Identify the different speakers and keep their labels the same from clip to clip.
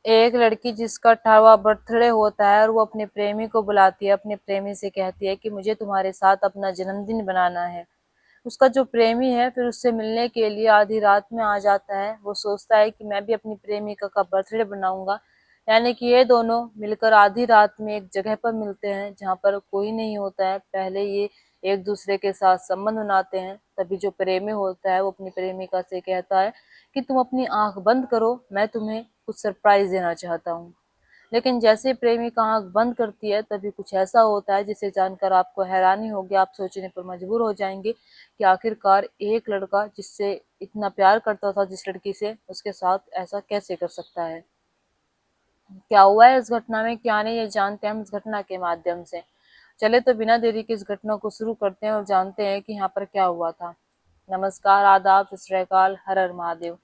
Speaker 1: एक लड़की जिसका 18वां बर्थडे होता है और वो अपने प्रेमी को बुलाती है, अपने प्रेमी से कहती है कि मुझे तुम्हारे साथ अपना जन्मदिन बनाना है। उसका जो प्रेमी है फिर उससे मिलने के लिए आधी रात में आ जाता है। वो सोचता है कि मैं भी अपनी प्रेमिका का बर्थडे बनाऊंगा। यानी कि ये दोनों मिलकर आधी रात में एक जगह पर मिलते हैं जहाँ पर कोई नहीं होता है। पहले ये एक दूसरे के साथ संबंध बनाते हैं। तभी जो प्रेमी होता है वो अपनी प्रेमिका से कहता है कि तुम अपनी आंख बंद करो, मैं तुम्हें कुछ सरप्राइज देना चाहता हूँ। लेकिन जैसे प्रेमी का आंख बंद करती है तभी कुछ ऐसा होता है जिसे जानकर आपको हैरानी होगी, आप सोचने पर मजबूर हो जाएंगे कि आखिरकार एक लड़का जिससे इतना प्यार करता था जिस लड़की से, उसके साथ ऐसा कैसे कर सकता है। क्या हुआ है इस घटना में, क्या नहीं, ये जानते हैं हम इस घटना के माध्यम से। चले तो बिना देरी के इस घटना को शुरू करते हैं और जानते हैं कि यहाँ पर क्या हुआ था। नमस्कार, आदाब, सत श्री अकाल, हर हर महादेव।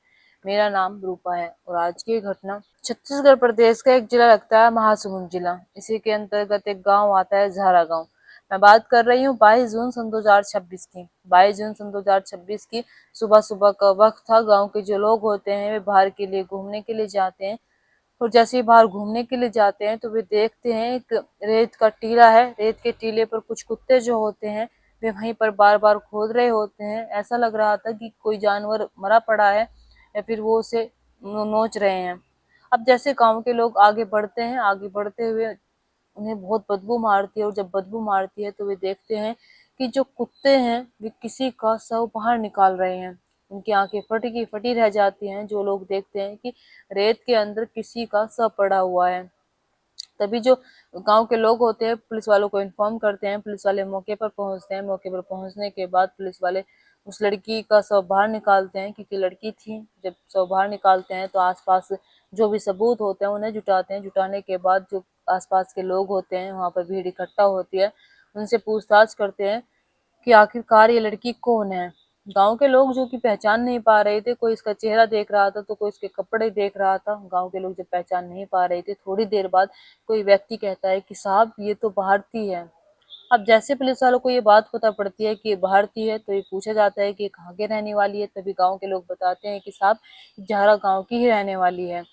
Speaker 1: मेरा नाम रूपा है और आज की घटना छत्तीसगढ़ प्रदेश का एक जिला लगता है महासमुंद जिला। इसी के अंतर्गत एक गांव आता है झारा गांव। मैं बात कर रही हूँ 22 जून सन 2026 की। 22 जून सन 2026 की सुबह सुबह का वक्त था। गांव के जो लोग होते हैं वे बाहर के लिए घूमने के लिए जाते हैं और जैसे ही बाहर घूमने के लिए जाते हैं तो वे देखते हैं एक रेत का टीला है। रेत के टीले पर कुछ कुत्ते जो होते हैं वे वहीं पर बार बार खोद रहे होते हैं। ऐसा लग रहा था कि कोई जानवर मरा पड़ा है या फिर वो उसे नोच रहे हैं। अब जैसे गांव के लोग आगे बढ़ते हैं, आगे बढ़ते हुए उन्हें बहुत बदबू मारती है और जब बदबू मारती है तो वे देखते हैं कि जो कुत्ते हैं वे किसी का शव बाहर निकाल रहे हैं। उनकी आंखें फटी की फटी रह जाती हैं। जो लोग देखते हैं कि रेत के अंदर किसी का शव पड़ा हुआ है। तभी जो गांव के लोग होते हैं पुलिस वालों को इन्फॉर्म करते हैं। पुलिस वाले मौके पर पहुंचते हैं। मौके पर पहुंचने के बाद पुलिस वाले उस लड़की का शव बाहर निकालते हैं, क्योंकि लड़की थी। जब शव बाहर निकालते हैं तो आसपास जो भी सबूत होते हैं उन्हें जुटाते हैं। जुटाने के बाद जो आसपास के लोग होते हैं वहां पर भीड़ इकट्ठा होती है। उनसे पूछताछ करते हैं कि आखिरकार ये लड़की कौन है। गांव के लोग जो कि पहचान नहीं पा रहे थे, कोई इसका चेहरा देख रहा था तो कोई इसके कपड़े देख रहा था। गांव के लोग जब पहचान नहीं पा रहे थे, थोड़ी देर बाद कोई व्यक्ति कहता है कि साहब ये तो भारती है। अब जैसे पुलिस वालों को ये बात पता पड़ती है कि ये भारती है तो ये पूछा जाता है कि ये कहाँ के रहने वाली है। तभी गांव के लोग बताते हैं कि साहब झारा गांव की ही रहने वाली है।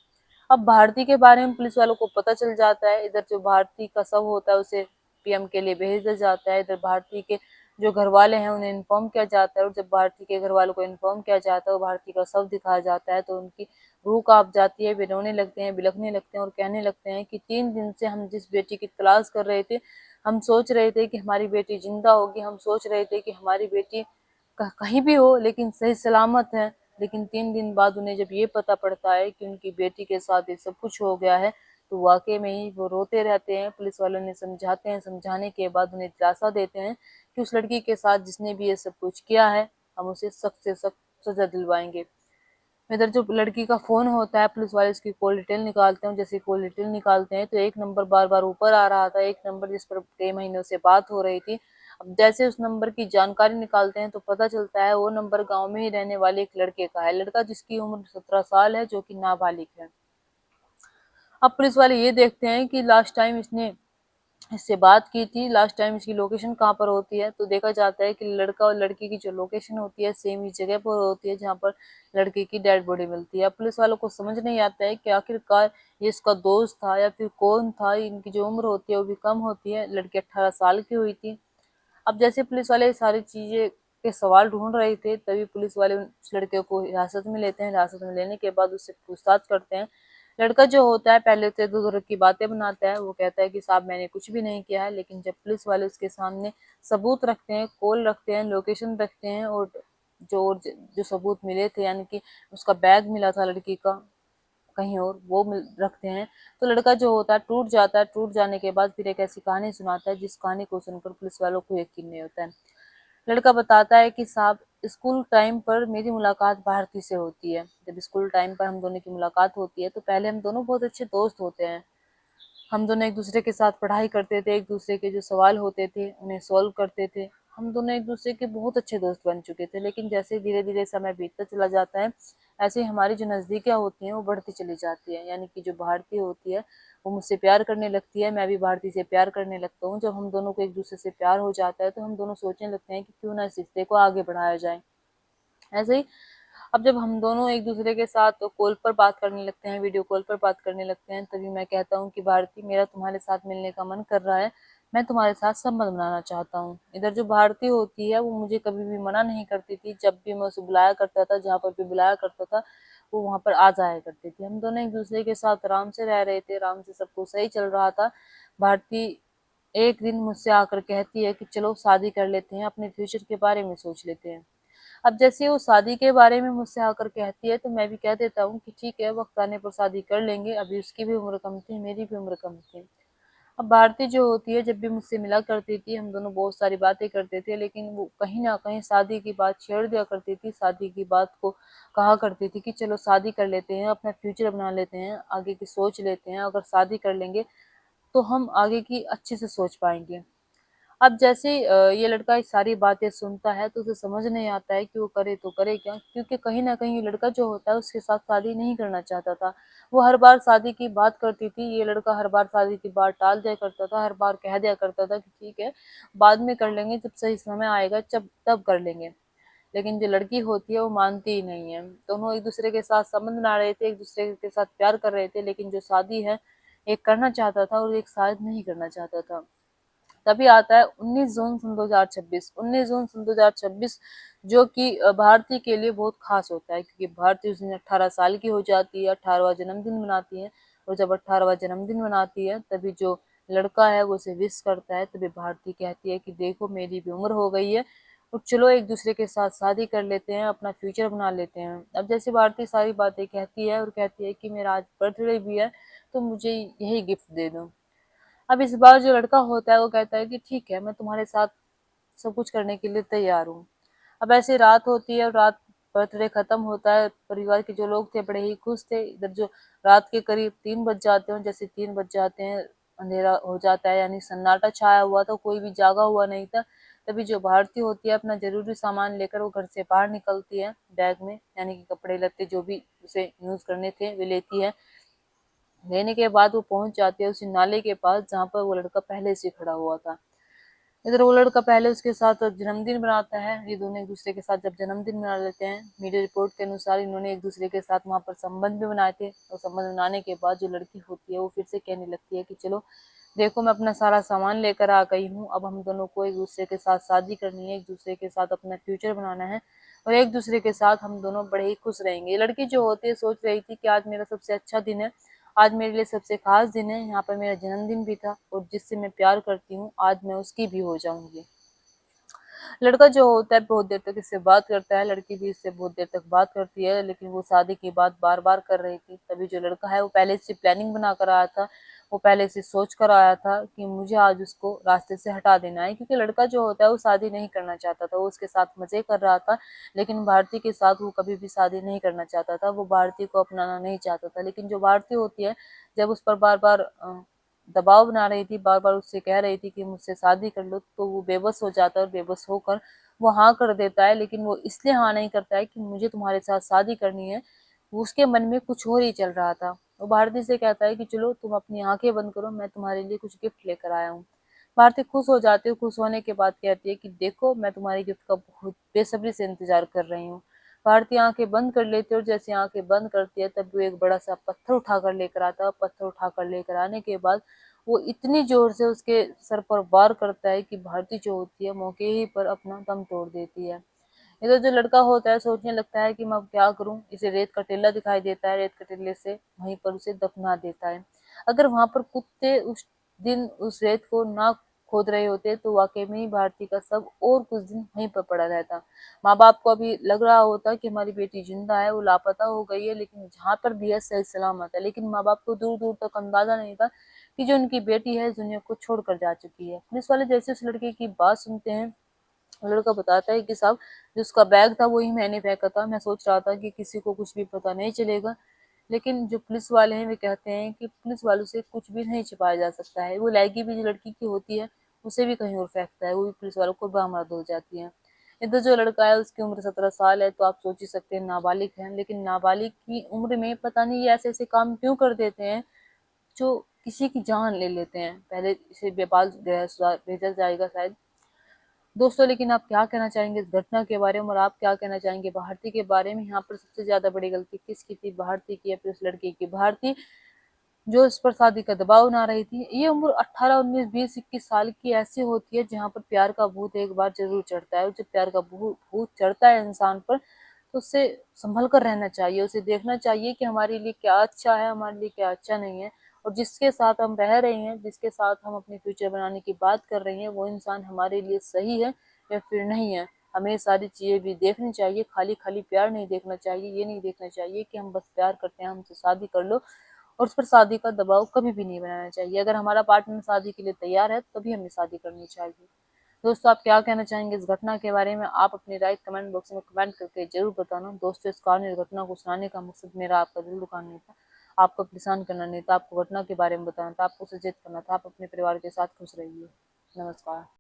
Speaker 1: अब भारती के बारे में पुलिस वालों को पता चल जाता है। इधर जो भारती का शव होता है उसे पीएम के लिए भेज दिया जाता है। इधर भारती के जो घर वाले हैं उन्हें इन्फॉर्म किया जाता है और जब भारती के घर वालों को इन्फॉर्म किया जाता है और भारती का शव दिखाया जाता है तो उनकी रूह कांप जाती है। वे रोने लगते हैं, बिलखने लगते हैं और कहने लगते हैं कि 3 दिन से हम जिस बेटी की तलाश कर रहे थे, हम सोच रहे थे कि हमारी बेटी जिंदा होगी, हम सोच रहे थे कि हमारी बेटी कहीं भी हो लेकिन सही सलामत है। लेकिन 3 दिन बाद उन्हें जब ये पता पड़ता है कि उनकी बेटी के साथ ये सब कुछ हो गया है तो वाकई में ही वो रोते रहते हैं। पुलिस वालों ने समझाते हैं, समझाने के बाद उन्हें दिलासा देते हैं कि उस लड़की के साथ जिसने भी ये सब कुछ किया है हम उसे सख्त से सख्त सजा दिलवाएंगे। इधर जो लड़की का फोन होता है पुलिस वाले उसकी कॉल डिटेल निकालते हैं। जैसे कॉल डिटेल निकालते हैं तो एक नंबर बार बार ऊपर आ रहा था, एक नंबर जिस पर कई महीनों से बात हो रही थी। अब जैसे उस नंबर की जानकारी निकालते हैं तो पता चलता है वो नंबर गांव में ही रहने वाले एक लड़के का है। लड़का जिसकी उम्र 17 साल है, जो कि नाबालिग है। अब पुलिस वाले ये देखते हैं कि लास्ट टाइम इसने इससे बात की थी, लास्ट टाइम इसकी लोकेशन कहाँ पर होती है, तो देखा जाता है कि लड़का और लड़की की जो लोकेशन होती है सेम ही जगह पर होती है जहाँ पर लड़की की डेड बॉडी मिलती है। पुलिस वालों को समझ नहीं आता है कि आखिरकार ये इसका दोस्त था या फिर कौन था। इनकी जो उम्र होती है वो भी कम होती है, लड़की 18 साल की हुई थी। अब जैसे पुलिस वाले सारी चीजें के सवाल ढूंढ रहे थे तभी पुलिस वाले उस लड़के को हिरासत में लेते हैं। हिरासत में लेने के बाद उससे पूछताछ करते हैं। लड़का जो होता है पहले तो इधर उधर की बातें बनाता है। वो कहता है कि साहब मैंने कुछ भी नहीं किया है। लेकिन जब पुलिस वाले उसके सामने सबूत रखते हैं, कॉल रखते हैं, लोकेशन रखते हैं और जो सबूत मिले थे, यानी कि उसका बैग मिला था लड़की का कहीं और, वो रखते हैं, तो लड़का जो होता है टूट जाता है। टूट जाने के बाद फिर एक ऐसी कहानी सुनाता है जिस कहानी को सुनकर पुलिस वालों को यकीन नहीं होता है। लड़का बताता है कि साहब स्कूल टाइम पर मेरी मुलाकात भारती से होती है। जब स्कूल टाइम पर हम दोनों की मुलाकात होती है तो पहले हम दोनों बहुत अच्छे दोस्त होते हैं। हम दोनों एक दूसरे के साथ पढ़ाई करते थे, एक दूसरे के जो सवाल होते थे उन्हें सॉल्व करते थे। हम दोनों एक दूसरे के बहुत अच्छे दोस्त बन चुके थे। लेकिन जैसे धीरे धीरे समय बीतता चला जाता है ऐसे ही हमारी जो नज़दीकियाँ होती हैं वो बढ़ती चली जाती है। यानी कि जो भारती होती है वो मुझसे प्यार करने लगती है, मैं भी भारती से प्यार करने लगता हूँ। जब हम दोनों को एक दूसरे से प्यार हो जाता है तो हम दोनों सोचने लगते हैं कि क्यों ना इस रिश्ते को आगे बढ़ाया जाए। ऐसे ही अब जब हम दोनों एक दूसरे के साथ कॉल पर बात करने लगते हैं, वीडियो कॉल पर बात करने लगते हैं, तभी मैं कहता हूँ कि भारती, मेरा तुम्हारे साथ मिलने का मन कर रहा है, मैं तुम्हारे साथ संबंध बनाना चाहता हूँ। इधर जो भारती होती है वो मुझे कभी भी मना नहीं करती थी, जब भी मैं उसे बुलाया करता था, जहाँ पर भी बुलाया करता था वो वहाँ पर आ जाया करती थी। हम दोनों एक दूसरे के साथ आराम से रह रहे थे, आराम से सब कुछ सही चल रहा था। भारती एक दिन मुझसे आकर कहती है कि चलो शादी कर लेते हैं, अपने फ्यूचर के बारे में सोच लेते हैं। अब जैसे वो शादी के बारे में मुझसे आकर कहती है तो मैं भी कह देता हूँ कि ठीक है, वक्त आने पर शादी कर लेंगे, अभी उसकी भी उम्र कम थी, मेरी भी उम्र कम थी। अब भारती जो होती है, जब भी मुझसे मिला करती थी, हम दोनों बहुत सारी बातें करते थे, लेकिन वो कहीं ना कहीं शादी की बात छेड़ दिया करती थी, शादी की बात को कहा करती थी कि चलो शादी कर लेते हैं, अपना फ्यूचर बना लेते हैं, आगे की सोच लेते हैं, अगर शादी कर लेंगे तो हम आगे की अच्छे से सोच पाएंगे। अब जैसे ये लड़का ये सारी बातें सुनता है तो उसे समझ नहीं आता है कि वो करे तो करे क्या, क्योंकि कहीं ना कहीं ये लड़का जो होता है उसके साथ शादी नहीं करना चाहता था। वो हर बार शादी की बात करती थी, ये लड़का हर बार शादी की बात टाल दिया करता था, हर बार कह दिया करता था कि ठीक है, बाद में कर लेंगे, जब सही समय आएगा जब तब कर लेंगे। लेकिन जो लड़की होती है वो मानती ही नहीं है। दोनों एक दूसरे के साथ संबंध बना रहे थे, एक दूसरे के साथ प्यार कर रहे थे, लेकिन जो शादी है एक करना चाहता था और एक शायद नहीं करना चाहता था। तभी आता है 19 जून सन 2026। 19 जून सन 2026 जो कि भारती के लिए बहुत खास होता है, क्योंकि भारती उस दिन 18 साल की हो जाती है, 18वां जन्मदिन मनाती है। और जब 18वां जन्मदिन मनाती है तभी जो लड़का है वो उसे विश करता है, तभी भारती कहती है कि देखो मेरी भी उम्र हो गई है, और चलो एक दूसरे के साथ शादी कर लेते हैं, अपना फ्यूचर बना लेते हैं। अब जैसे भारती सारी बातें कहती है और कहती है कि मेरा आज बर्थडे भी है, तो मुझे यही गिफ्ट दे दो। अब इस बार जो लड़का होता है वो कहता है कि ठीक है, मैं तुम्हारे साथ सब कुछ करने के लिए तैयार हूँ। अब ऐसी रात होती है और रात बर्थडे खत्म होता है, परिवार के जो लोग थे बड़े ही खुश थे। इधर जो रात के करीब 3 बज जाते हैं, जैसे 3 बज जाते हैं अंधेरा हो जाता है, यानी सन्नाटा छाया हुआ था, कोई भी जागा हुआ नहीं था। तभी जो भारती होती है अपना जरूरी सामान लेकर वो घर से बाहर निकलती है, बैग में यानी कि कपड़े लत्ते जो भी उसे यूज करने थे वे लेती है। लेने के बाद वो पहुंच जाती है उसी नाले के पास जहाँ पर वो लड़का पहले से खड़ा हुआ था। इधर वो लड़का पहले उसके साथ जन्मदिन मनाता है, ये दोनों एक दूसरे के साथ जब जन्मदिन मना लेते हैं, मीडिया रिपोर्ट के अनुसार इन्होंने एक दूसरे के साथ वहां पर संबंध भी बनाए थे। और संबंध बनाने के बाद जो लड़की होती है वो फिर से कहने लगती है कि चलो देखो, मैं अपना सारा सामान लेकर आ गई हूँ, अब हम दोनों को एक दूसरे के साथ शादी करनी है, एक दूसरे के साथ अपना फ्यूचर बनाना है, और एक दूसरे के साथ हम दोनों बड़े ही खुश रहेंगे। ये लड़की जो होती है सोच रही थी कि आज मेरा सबसे अच्छा दिन है, आज मेरे लिए सबसे खास दिन है, यहाँ पर मेरा जन्मदिन भी था, और जिससे मैं प्यार करती हूँ आज मैं उसकी भी हो जाऊंगी। लड़का जो होता है बहुत देर तक इससे बात करता है, लड़की भी इससे बहुत देर तक बात करती है, लेकिन वो शादी की बात बार बार कर रही थी। तभी जो लड़का है वो पहले से प्लानिंग बना कर आया था, वो पहले से सोच कर आया था कि मुझे आज उसको रास्ते से हटा देना है, क्योंकि लड़का जो होता है वो शादी नहीं करना चाहता था, वो उसके साथ मजे कर रहा था, लेकिन भारती के साथ वो कभी भी शादी नहीं करना चाहता था, वो भारती को अपनाना नहीं चाहता था। लेकिन जो भारती होती है, जब उस पर बार बार दबाव बना रही थी, बार बार उससे कह रही थी कि मुझसे शादी कर लो, तो वो बेबस हो जाता है, और बेबस होकर वो हाँ कर देता है। लेकिन वो इसलिए हाँ नहीं करता है कि मुझे तुम्हारे साथ शादी करनी है, वो उसके मन में कुछ और ही चल रहा था। वो भारती से कहता है कि चलो तुम अपनी आंखें बंद करो, मैं तुम्हारे लिए कुछ गिफ्ट लेकर आया हूँ। भारती खुश हो जाती है, खुश होने के बाद कहती है कि देखो, मैं तुम्हारी गिफ्ट का बहुत बेसब्री से इंतजार कर रही हूँ। भारती आंखें बंद कर लेती है, और जैसे आंखें बंद करती है तब वो एक बड़ा सा पत्थर उठाकर लेकर आता है। पत्थर उठाकर लेकर आने के बाद वो इतनी जोर से उसके सर पर वार करता है कि भारती जो होती है मौके ही पर अपना दम तोड़ देती है। इधर जो लड़का होता है सोचने लगता है कि मैं अब क्या करूं, इसे रेत का टीला दिखाई देता है, रेत के टीले से वहीं पर उसे दफना देता है। अगर वहां पर कुत्ते उस दिन उस रेत को ना खोद रहे होते तो वाकई में ही भारती का सब और कुछ दिन वहीं पर पड़ा रहता। माँ बाप को अभी लग रहा होता कि हमारी बेटी जिंदा है, वो लापता हो गई है, लेकिन जहाँ पर भी है सही सलामत है। लेकिन माँ बाप को दूर दूर तक अंदाजा नहीं था कि जो उनकी बेटी है दुनिया को छोड़कर जा चुकी है। पुलिस वाले जैसे उस लड़के की बात सुनते हैं, लड़का बताता है कि साहब, जो उसका बैग था वही मैंने फेंका था, मैं सोच रहा था कि किसी को कुछ भी पता नहीं चलेगा। लेकिन जो पुलिस वाले हैं वे कहते हैं कि पुलिस वालों से कुछ भी नहीं छिपाया जा सकता है। वो लड़की भी जो लड़की की होती है उसे भी कहीं और फेंकता है, वो भी पुलिस वालों को बरामद हो जाती है। इधर जो लड़का है उसकी उम्र 17 साल है, तो आप सोच ही सकते हैं नाबालिग है। लेकिन नाबालिग की उम्र में पता नहीं ये ऐसे ऐसे काम क्यों कर देते हैं जो किसी की जान ले लेते हैं। पहले इसे बेपाल भेजा जाएगा शायद। दोस्तों लेकिन आप क्या कहना चाहेंगे इस घटना के बारे में, और आप क्या कहना चाहेंगे भारती के बारे में? यहाँ पर सबसे ज्यादा बड़ी गलती किसकी थी, भारती की या फिर उस लड़की की? भारती जो इस पर शादी का दबाव ना रही थी। ये उम्र 18, 19, 20, 21 साल की ऐसी होती है जहाँ पर प्यार का भूत एक बार जरूर चढ़ता है, और जब प्यार का भूत चढ़ता है इंसान पर, तो उससे संभल कर रहना चाहिए, उसे देखना चाहिए कि हमारे लिए क्या अच्छा है, हमारे लिए क्या अच्छा नहीं है, और जिसके साथ हम रह रहे हैं, जिसके साथ हम अपनी फ्यूचर बनाने की बात कर रहे हैं, वो इंसान हमारे लिए सही है या फिर नहीं है। हमें सारी चीजें भी देखनी चाहिए, खाली खाली प्यार नहीं देखना चाहिए। ये नहीं देखना चाहिए कि हम बस प्यार करते हैं, हमसे शादी कर लो, और उस पर शादी का दबाव कभी भी नहीं बनाना चाहिए। अगर हमारा पार्टनर शादी के लिए तैयार है तभी हमें शादी करनी चाहिए। दोस्तों आप क्या कहना चाहेंगे इस घटना के बारे में? आप अपनी राय कमेंट बॉक्स में कमेंट करके जरूर बताना। दोस्तों इस कहानी और घटना को सुनाने का मकसद मेरा आपका दिल दुखाना नहीं था, आपको परेशान करना नहीं था, आपको घटना के बारे में बताना था, आपको सचेत करना था। आप अपने परिवार के साथ खुश रहिए। नमस्कार।